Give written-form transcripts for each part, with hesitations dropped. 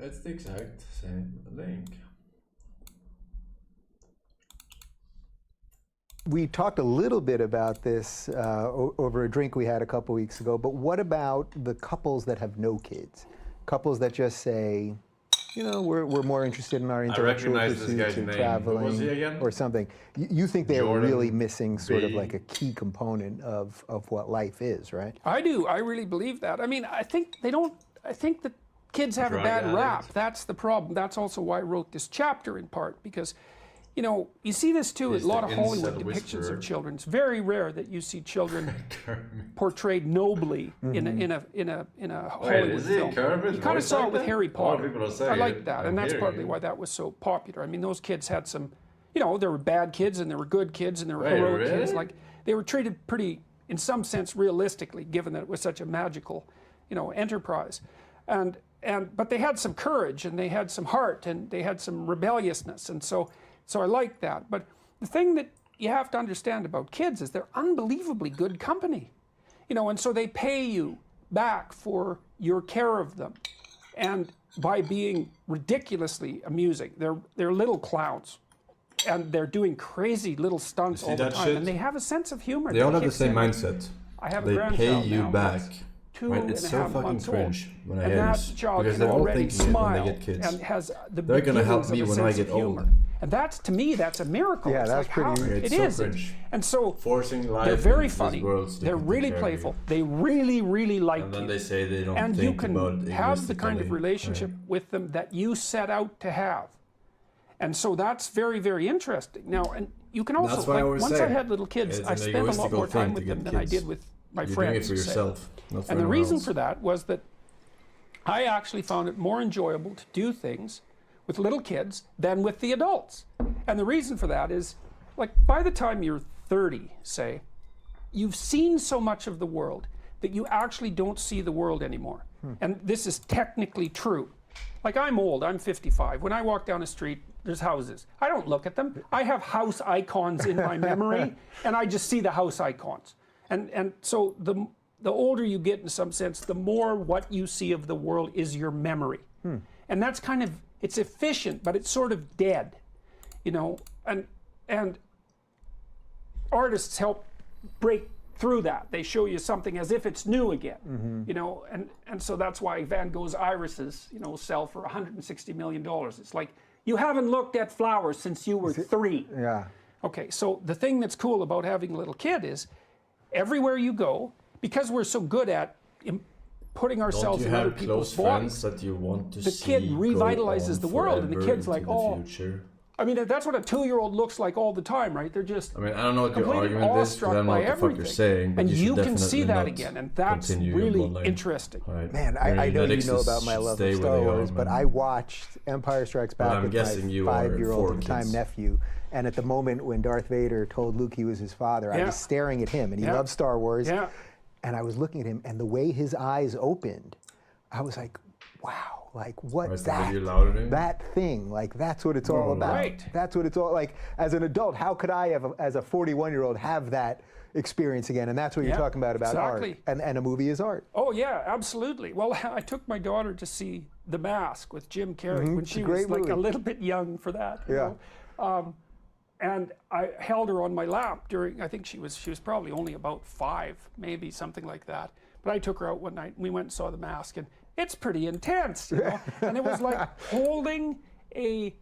It's the exact same link. We talked a little bit about this over a drink we had a couple weeks ago, but what about the couples that have no kids? Couples that just say, you know, we're more interested in our intellectual pursuits and traveling or something. You think they're really missing sort of like a key component of what life is, right? I do. I really believe that. I mean, I think they don't. I think that kids have a bad rap. That's the problem. That's also why I wrote this chapter in part, because, you know, you see this too in a lot of Hollywood depictions of children. It's very rare that you see children portrayed nobly in a Hollywood film. You kind of saw it with Harry Potter. I like that, and that's partly why that was so popular. I mean, those kids had some, you know, there were bad kids and there were good kids and there were heroic kids. Like, they were treated pretty, in some sense, realistically, given that it was such a magical, you know, enterprise. But they had some courage and they had some heart and they had some rebelliousness, and so I like that. But the thing that you have to understand about kids is they're unbelievably good company, you know, and so they pay you back for your care of them, and by being ridiculously amusing. They're little clowns, and they're doing crazy little stunts all the time, and they have a sense of humor. They all have the same mindset. I have they a grandchild pay you now, back. Right? It's so fucking cringe when I hear this, because they're all thinking when they get kids. And has the they're gonna help me when I get older. And that's, to me, that's a miracle. Yeah, it's that's like pretty. It is. And so forcing life, they're very funny. They're really playful. They really like you. And then they say they don't and think about it. And you can have the kind of relationship with them that you set out to have. And so that's very interesting. Now, and you can also, like, once I had little kids, I spent a lot more time with them than I did with my friends. You're doing it for yourself, not for and the reason else. for that was that I actually found it more enjoyable to do things with little kids than with the adults. And the reason for that is, like, by the time you're 30, say, you've seen so much of the world that you actually don't see the world anymore. And this is technically true. Like, I'm old, I'm 55. When I walk down the street, there's houses. I don't look at them. I have house icons in my memory, and I just see the house icons. And so the older you get, in some sense, the more what you see of the world is your memory. And that's kind of, it's efficient, but it's sort of dead, you know. And artists help break through that. They show you something as if it's new again, you know. And so that's why Van Gogh's irises, you know, sell for $160 million. It's like, you haven't looked at flowers since you were 3. Yeah. Okay, so the thing that's cool about having a little kid is, everywhere you go, because we're so good at putting ourselves in other people's bodies, that you want to the kid revitalizes the world, and the kid's like, oh, I mean, that's what a 2-year-old looks like all the time, right? They're just, I mean, I don't know what you're completely arguing this, awestruck but I don't know by what the fuck everything. you're saying. But And you can definitely see that not again, and that's continue really your bloodline. interesting. Right. Man, I know you know about my love of Star Wars, but I watched Empire Strikes Back with my 5-year-old at the time nephew. And at the moment when Darth Vader told Luke he was his father, I was staring at him, and he loved Star Wars. Yeah. And I was looking at him, and the way his eyes opened, I was like, wow, like what's that thing, like that's what it's all about. Right. That's what it's all like. As an adult, how could I, as a 41-year-old, have that experience again? And that's what you're talking about art. And a movie is art. Oh yeah, absolutely. Well, I took my daughter to see The Mask with Jim Carrey when she was like a little bit young for that. You know? And I held her on my lap during, I think she was probably only about 5, maybe something like that. But I took her out one night and we went and saw The Mask, and it's pretty intense, you know. And it was like holding a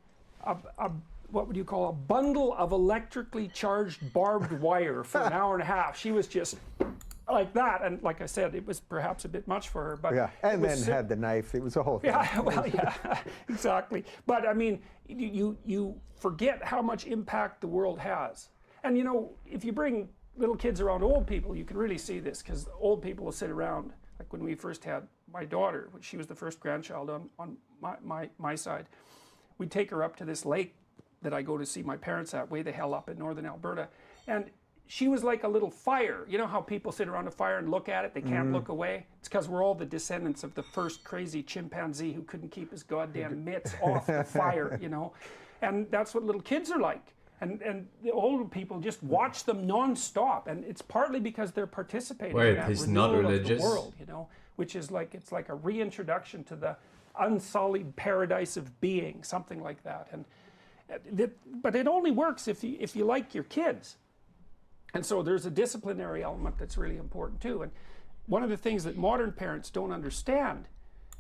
what would you call a bundle of electrically charged barbed wire for an hour and a half. She was just like that, and like I said, it was perhaps a bit much for her. But and then had the knife. It was a whole thing. Yeah, well, yeah, exactly. But I mean, you forget how much impact the world has. And you know, if you bring little kids around old people, you can really see this, because old people will sit around. Like when we first had my daughter, when she was the first grandchild on my side, we'd take her up to this lake that I go to see my parents at, way the hell up in northern Alberta, and she was like a little fire. You know how people sit around a fire and look at it, they can't look away? It's because we're all the descendants of the first crazy chimpanzee who couldn't keep his goddamn mitts off the fire, you know? And that's what little kids are like. And the older people just watch them non-stop, and it's partly because they're participating in that renewal of the world, you know? which is like, it's like a reintroduction to the unsullied paradise of being, something like that. But it only works if you like your kids. And so there's a disciplinary element that's really important too. And one of the things that modern parents don't understand,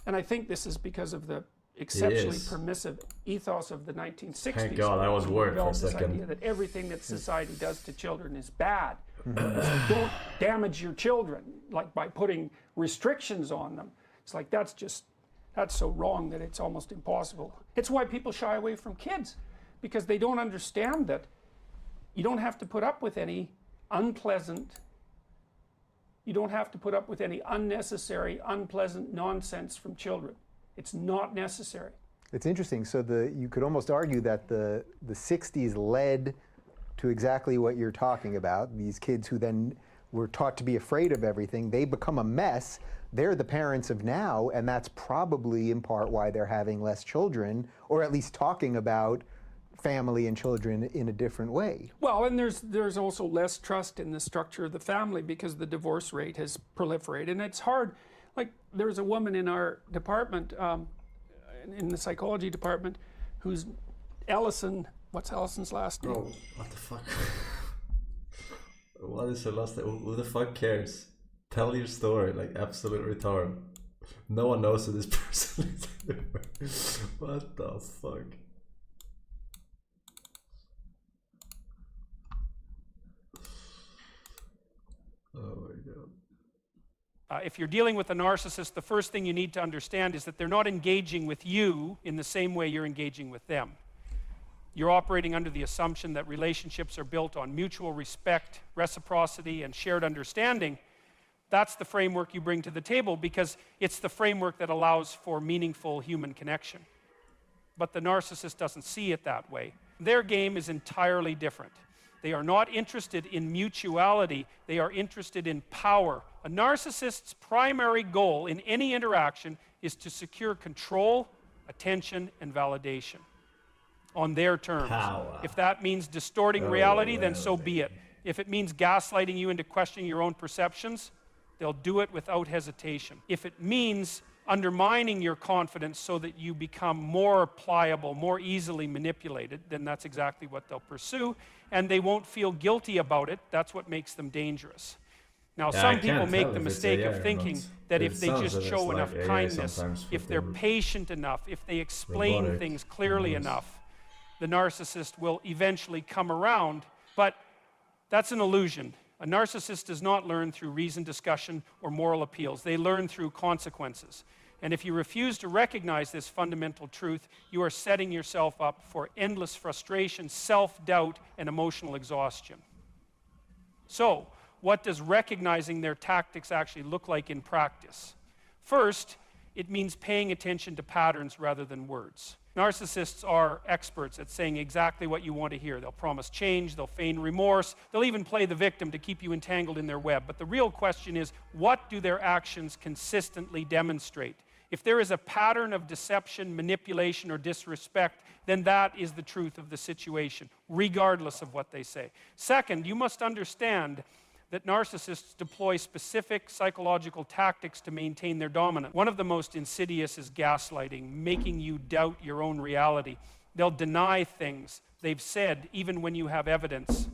and I think this is because of the exceptionally permissive ethos of the 1960s. Thank God, I was worried for a second. Idea that everything that society does to children is bad. Don't damage your children, like by putting restrictions on them. It's like, that's so wrong that it's almost impossible. It's why people shy away from kids, because they don't understand that you don't have to put up with any you don't have to put up with any unnecessary, unpleasant nonsense from children. It's not necessary. It's interesting. So you could almost argue that the 60s led to exactly what you're talking about. These kids who then were taught to be afraid of everything, they become a mess. They're the parents of now, and that's probably in part why they're having less children, or at least talking about family and children in a different way. Well, and there's also less trust in the structure of the family because the divorce rate has proliferated, and it's hard. Like, there's a woman in our department, in the psychology department, who's Ellison. What's Ellison's last name? Oh, what the fuck? What is her last name? Who the fuck cares? Tell your story, like absolute retard. No one knows who this person is. What the fuck? Oh my God. If you're dealing with a narcissist, the first thing you need to understand is that they're not engaging with you in the same way you're engaging with them. You're operating under the assumption that relationships are built on mutual respect, reciprocity, and shared understanding. That's the framework you bring to the table because it's the framework that allows for meaningful human connection. But the narcissist doesn't see it that way. Their game is entirely different. They are not interested in mutuality, they are interested in power. A narcissist's primary goal in any interaction is to secure control, attention, and validation on their terms. Power. If that means distorting reality, then so be it. If it means gaslighting you into questioning your own perceptions, they'll do it without hesitation. If it means undermining your confidence so that you become more pliable, more easily manipulated, then that's exactly what they'll pursue, and they won't feel guilty about it. That's what makes them dangerous. Now, some people make the mistake of thinking that if they just show enough kindness, if they're patient enough, if they explain things clearly enough, the narcissist will eventually come around, but that's an illusion. A narcissist does not learn through reasoned discussion or moral appeals. They learn through consequences. And if you refuse to recognize this fundamental truth, you are setting yourself up for endless frustration, self-doubt, and emotional exhaustion. So, what does recognizing their tactics actually look like in practice? First, it means paying attention to patterns rather than words. Narcissists are experts at saying exactly what you want to hear. They'll promise change, they'll feign remorse, they'll even play the victim to keep you entangled in their web. But the real question is, what do their actions consistently demonstrate? If there is a pattern of deception, manipulation, or disrespect, then that is the truth of the situation, regardless of what they say. Second, you must understand that narcissists deploy specific psychological tactics to maintain their dominance. One of the most insidious is gaslighting, making you doubt your own reality. They'll deny things they've said, even when you have evidence.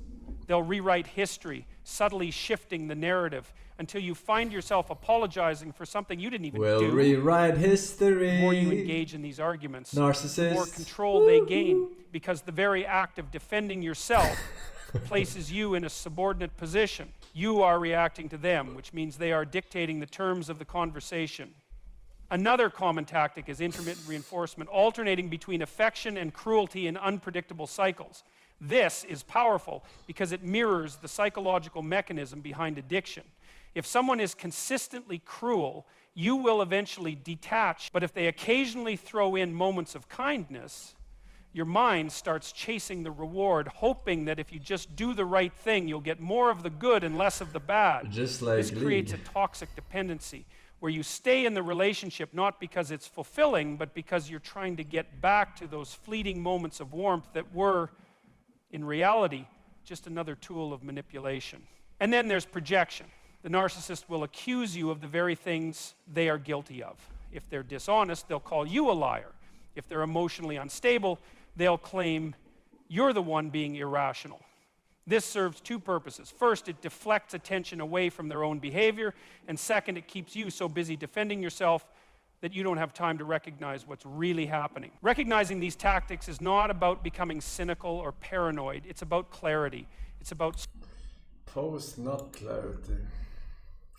They'll rewrite history, subtly shifting the narrative until you find yourself apologizing for something you didn't even do. We'll rewrite history. The more you engage in these arguments, narcissists, the more control they gain, because the very act of defending yourself places you in a subordinate position. You are reacting to them, which means they are dictating the terms of the conversation. Another common tactic is intermittent reinforcement, alternating between affection and cruelty in unpredictable cycles. This is powerful because it mirrors the psychological mechanism behind addiction. If someone is consistently cruel, you will eventually detach, but if they occasionally throw in moments of kindness, your mind starts chasing the reward, hoping that if you just do the right thing, you'll get more of the good and less of the bad. Just like this creates a toxic dependency where you stay in the relationship not because it's fulfilling, but because you're trying to get back to those fleeting moments of warmth that were, in reality, just another tool of manipulation. And then there's projection. the narcissist will accuse you of the very things they are guilty of. If they're dishonest, they'll call you a liar. If they're emotionally unstable, they'll claim you're the one being irrational. This serves two purposes. First, it deflects attention away from their own behavior, and second, it keeps you so busy defending yourself that you don't have time to recognize what's really happening. Recognizing these tactics is not about becoming cynical or paranoid. It's about clarity. It's about... Post, not clarity.